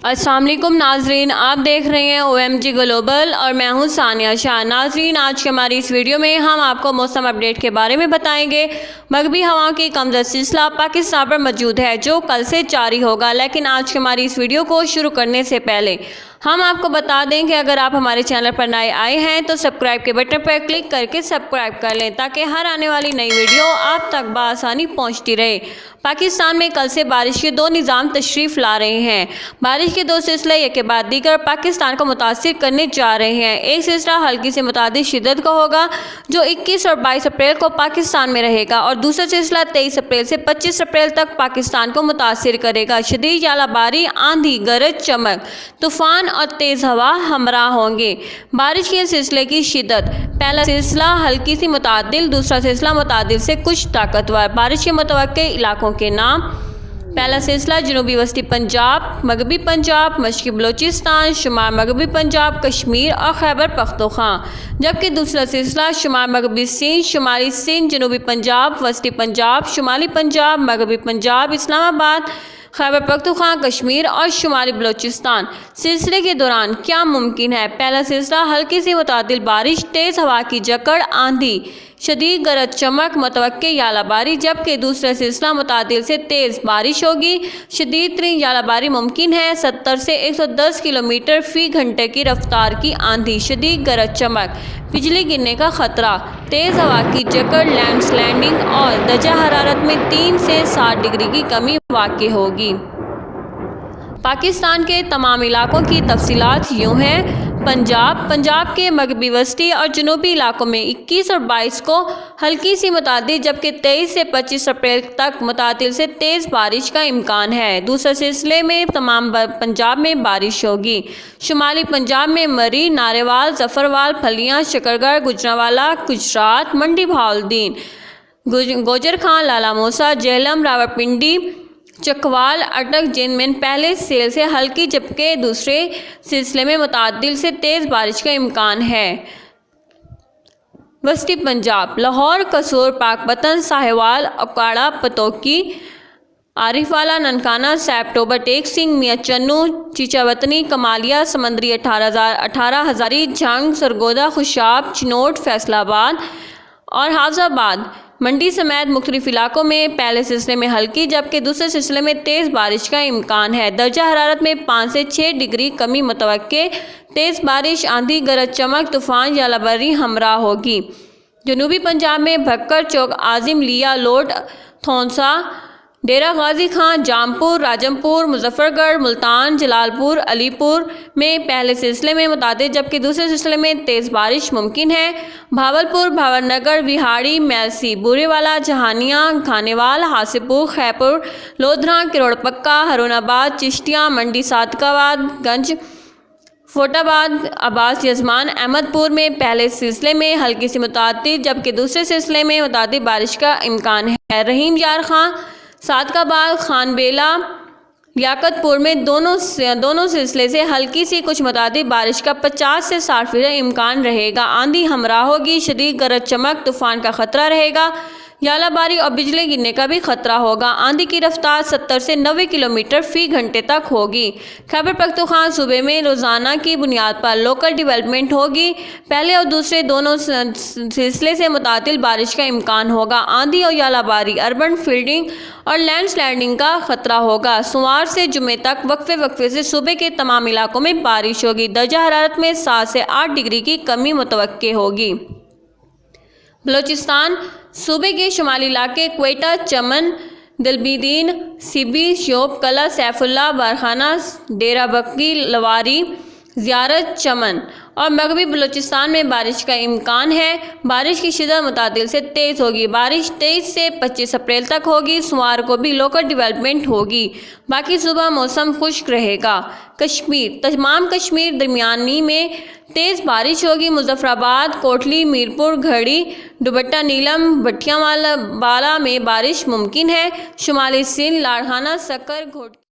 السلام علیکم ناظرین، آپ دیکھ رہے ہیں OMG گلوبل اور میں ہوں ثانیہ شاہ۔ ناظرین، آج کے ہماری اس ویڈیو میں ہم آپ کو موسم اپڈیٹ کے بارے میں بتائیں گے۔ مغربی ہواؤں کی کمزور سلسلہ پاکستان پر موجود ہے جو کل سے جاری ہوگا، لیکن آج کی ہماری اس ویڈیو کو شروع کرنے سے پہلے ہم آپ کو بتا دیں کہ اگر آپ ہمارے چینل پر نئے آئے ہیں تو سبسکرائب کے بٹن پر کلک کر کے سبسکرائب کر لیں تاکہ ہر آنے والی نئی ویڈیو آپ تک بآسانی پہنچتی رہے۔ پاکستان میں کل سے بارش کے دو نظام تشریف لا رہے ہیں۔ بارش کے دو سلسلے ایک کے بعد دیگر پاکستان کو متاثر کرنے جا رہے ہیں۔ ایک سلسلہ ہلکی سے متعدد شدت کا ہوگا جو 21 اور 22 اپریل کو پاکستان میں رہے گا، اور دوسرا سلسلہ 23 اپریل سے 25 اپریل تک پاکستان کو متاثر کرے گا۔ شدید ژالہ باری، آندھی، گرج چمک، طوفان اور تیز ہوا ہمراہ ہوں گے۔ بارش کے سلسلے کی شدت: پہلا سلسلہ ہلکی سی متعدل، دوسرا سلسلہ متعدل سے کچھ طاقتور۔ بارش کے متوقع علاقوں کے نام: پہلا سلسلہ جنوبی وسطی پنجاب، مغربی پنجاب، مشرقی بلوچستان، شمال مغربی پنجاب، کشمیر اور خیبر پختونخوا، جبکہ دوسرا سلسلہ شمال مغربی سندھ، شمالی سندھ، جنوبی پنجاب، وسطی پنجاب، شمالی پنجاب، مغربی پنجاب، اسلام آباد، خیبر پختونخوا، کشمیر اور شمالی بلوچستان۔ سلسلے کے دوران کیا ممکن ہے؟ پہلا سلسلہ ہلکی سے متعدل بارش، تیز ہوا کی جکڑ، آندھی، شدید گرج چمک، متوقع ژالہ باری، جبکہ دوسرا سلسلہ متعدل سے تیز بارش ہوگی۔ شدید ترین ژالہ باری ممکن ہے۔ 70 سے 110 کلومیٹر فی گھنٹے کی رفتار کی آندھی، شدید گرج چمک، بجلی گرنے کا خطرہ، تیز ہوا کی جکڑ، لینڈ سلائڈنگ اور درجہ حرارت میں 3 سے 7 ڈگری کی کمی واقع ہوگی۔ پاکستان کے تمام علاقوں کی تفصیلات یوں ہیں: پنجاب کے مغربی وسطی اور جنوبی علاقوں میں 21 اور 22 کو ہلکی سی متعدل، جبکہ 23 سے 25 اپریل تک متعدل سے تیز بارش کا امکان ہے۔ دوسرے سلسلے میں تمام پنجاب میں بارش ہوگی۔ شمالی پنجاب میں مری، ناروال، ظفروال، پھلیاں، شکرگڑھ، گوجرانوالہ، گجرات، منڈی بہاولدین، گوجر خان، لالا موسیٰ، جہلم، راولپنڈی، چکوال، اٹک، جن میں پہلے سیل سے ہلکی جبکہ دوسرے سلسلے میں متعدل سے تیز بارش کا امکان ہے۔ وسطی پنجاب: لاہور، قصور، پاک پتن، ساہیوال، اکاڑا، پتوکی، عارف والا، ننکانہ، سیب ٹوبہ، ٹیک سنگھ، میاں چنو، چیچاوطنی، کمالیہ، سمندری، 18 ہزاری، جھنگ، سرگودا، خوشاب، چنوٹ، فیصل آباد اور حافظ آباد، منڈی سمیت مختلف علاقوں میں پہلے سلسلے میں ہلکی جبکہ دوسرے سلسلے میں تیز بارش کا امکان ہے۔ درجہ حرارت میں 5 سے 6 ڈگری کمی متوقع۔ تیز بارش، آندھی، گرج چمک، طوفان، ژالہ باری ہمراہ ہوگی۔ جنوبی پنجاب میں بھکر، چوک عظیم، لیا، لوٹ، تھونسا، ڈیرہ غازی خان، جامپور، راجمپور، مظفر گڑھ، ملتان، جلال پور، علی پور میں پہلے سلسلے میں متعدل جبکہ دوسرے سلسلے میں تیز بارش ممکن ہے۔ بھاولپور، بھاور نگر، وہاڑی، میلسی، بورے والا، جہانیاں، کھانیوال، حاصل پور، خیپور، لودھراں، کروڑ پکا، ہرون آباد، چشتیاں، منڈی صادق آباد گنج، فوٹ آباد، عباس یزمان، احمد پور میں پہلے سلسلے میں ہلکی سے متعدل جبکہ دوسرے سلسلے میں متعدل بارش کا امکان ہے۔ رحیم یار خان، صادق آباد، خان بیلہ، لیاقت پور میں دونوں سلسلے سے ہلکی سی کچھ متعدل بارش کا 50 سے 60% امکان رہے گا۔ آندھی ہمراہ ہوگی، شدید گرج چمک، طوفان کا خطرہ رہے گا، ژالہ باری اور بجلی گرنے کا بھی خطرہ ہوگا۔ آندھی کی رفتار 70 سے 90 کلومیٹر فی گھنٹے تک ہوگی۔ خیبر پختونخوا صوبے میں روزانہ کی بنیاد پر لوکل ڈیولپمنٹ ہوگی۔ پہلے اور دوسرے دونوں سلسلے سے متعدل بارش کا امکان ہوگا۔ آندھی اور ژالہ باری، اربن فلڈنگ اور لینڈ سلائڈنگ کا خطرہ ہوگا۔ سوموار سے جمعے تک وقفے سے صوبے کے تمام علاقوں میں بارش ہوگی۔ درجہ حرارت میں 7 سے 8 ڈگری کی کمی متوقع ہوگی۔ بلوچستان: صوبے کے شمالی علاقے کوئٹہ، چمن، دلبیدین، سیبی، شیوب کلا، سیف اللہ، بارخانہ، ڈیرہ بکی، لواری، زیارت، چمن اور مغربی بلوچستان میں بارش کا امکان ہے۔ بارش کی شدت متعدل سے تیز ہوگی۔ بارش 23 سے 25 اپریل تک ہوگی۔ سوموار کو بھی لوکل ڈیولپمنٹ ہوگی۔ باقی صبح موسم خشک رہے گا۔ کشمیر: تمام کشمیر درمیانی میں تیز بارش ہوگی۔ مظفر آباد، کوٹلی، میرپور، گھڑی، دوبٹہ نیلم، بٹھیاں والا میں بارش ممکن ہے۔ شمالی سندھ، لاڑکانہ، سکر، گھوٹکی